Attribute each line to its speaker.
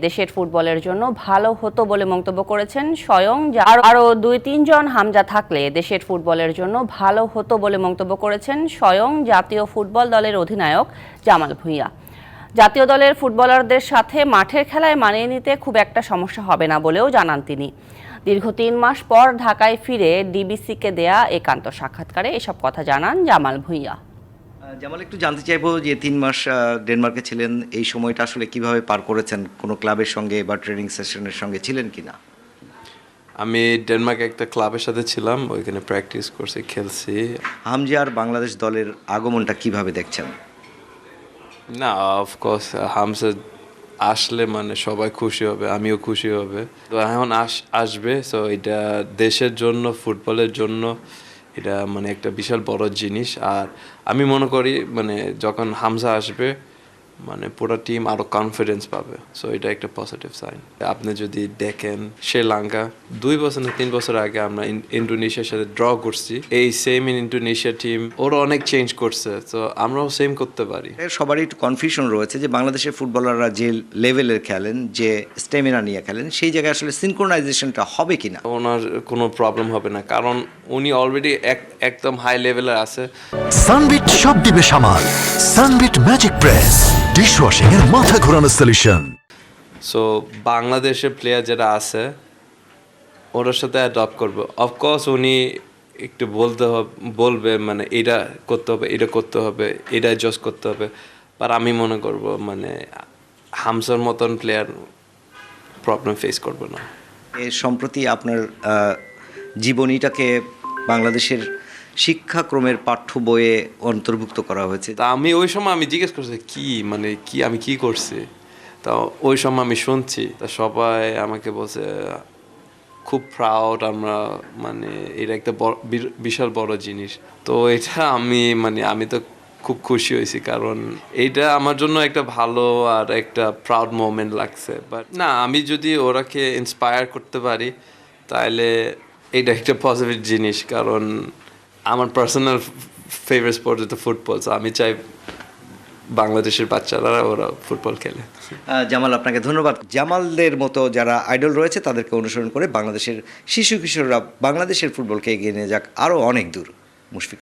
Speaker 1: দেশের ফুটবলের জন্য ভালো হতো বলে মন্তব্য করেছেন স্বয়ং আরও 2-3 জন হামজা থাকলে দেশের ফুটবলের জন্য ভালো হতো বলে মন্তব্য করেছেন স্বয়ং জাতীয় ফুটবল দলের অধিনায়ক জামাল ভুঁইয়া। জাতীয় দলের ফুটবলারদের সাথে মাঠের খেলায় মানিয়ে নিতে খুব একটা সমস্যা হবে না বলেও জানান তিনি। দীর্ঘ 3 মাস পর ঢাকায় ফিরে ডিবিসিকে দেয়া একান্ত সাক্ষাৎকারে এসব কথা জানান জামাল ভুঁইয়া।
Speaker 2: জামাল, একটু জানতে চাইবো যে 3 মাস ডেনমার্কে ছিলেন, এই সময়টা আসলে কিভাবে পার করেছেন? কোনো ক্লাবের সঙ্গে বা ট্রেনিং সেশনের সঙ্গে ছিলেন কিনা?
Speaker 3: আমি ডেনমার্কে একটা ক্লাবের সাথে ছিলাম, ওইখানে প্র্যাকটিস করছি, খেলছি।
Speaker 2: হামজার বাংলাদেশ দলের আগমনটা কিভাবে দেখছেন?
Speaker 3: না, অফকোর্স হামসা আসলে মানে সবাই খুশি হবে, আমিও খুশি হবে। তো এখন আসবে, সো এটা দেশের জন্য, ফুটবলের জন্য এটা মানে একটা বিশাল বড় জিনিস। আর আমি মনে করি মানে যখন হামজা আসবে মানে পুরো টিম আরও কনফিডেন্স পাবে, সো এটা একটা পজিটিভ সাইন। আপনি যদি দেখেন শ্রীলঙ্কা 2 বছর না 3 বছর আগে আমরা ইন্দোনেশিয়ার সাথে ড্র করছি, এই সেম ইন্দোনেশিয়া টিম ওরা অনেক চেঞ্জ করছে, তো আমরাও সেম করতে পারি।
Speaker 2: সবারই একটু কনফিউশন রয়েছে যে বাংলাদেশের ফুটবলাররা যে লেভেলের খেলেন, যে স্টেমিনা নিয়ে খেলেন, সেই জায়গায় আসলে সিনক্রোনাইজেশনটা হবে কিনা।
Speaker 3: ওনার কোনো প্রবলেম হবে না, কারণ উনি অলরেডি একদম হাই লেভেলে আছে।
Speaker 4: সানবিট সব দিবে সামাল। সানবিট ম্যাজিক প্রেস ডিশওয়াশিং এর মাথা ঘোরানো সলিউশন।
Speaker 3: সো বাংলাদেশের প্লেয়ার যারা আছে ওর সাথে অ্যাডপ্ট করবে। অফকোর্স উনি একটু বলবে মানে এটা করতে হবে, এটা করতে হবে, এটা অ্যাডজাস্ট করতে হবে। আর আমি মনে করব মানে হামসার মতন প্লেয়ার প্রবলেম ফেস করবে না।
Speaker 2: সম্প্রতি আপনার জীবনীটাকে বাংলাদেশের শিক্ষাক্রমের পাঠ্য বইয়ে অন্তর্ভুক্ত করা হয়েছে।
Speaker 3: তা আমি ওই সময় আমি জিজ্ঞেস করছি আমি কি করছি, তা ওই সময় আমি শুনছি, তা সবাই আমাকে বলছে খুব প্রাউড আমরা, মানে এটা একটা বিশাল বড় জিনিস। তো এটা আমি তো খুব খুশি হয়েছি, কারণ এইটা আমার জন্য একটা ভালো আর একটা প্রাউড মোমেন্ট লাগছে। বাট না, আমি যদি ওরাকে ইন্সপায়ার করতে পারি তাহলে এটা একটা পজিটিভ জিনিস, কারণ আমার পার্সোনাল ফেভারিট স্পোর্ট হচ্ছে ফুটবল। আমি চাই বাংলাদেশের বাচ্চারা ওরা ফুটবল খেলে।
Speaker 2: জামাল, আপনাকে ধন্যবাদ। জামালদের মতো যারা আইডল রয়েছে তাদেরকে অনুসরণ করে বাংলাদেশের শিশু কিশোররা বাংলাদেশের ফুটবলকে এগিয়ে নিয়ে যাক আরও অনেক দূর। মুশফিক।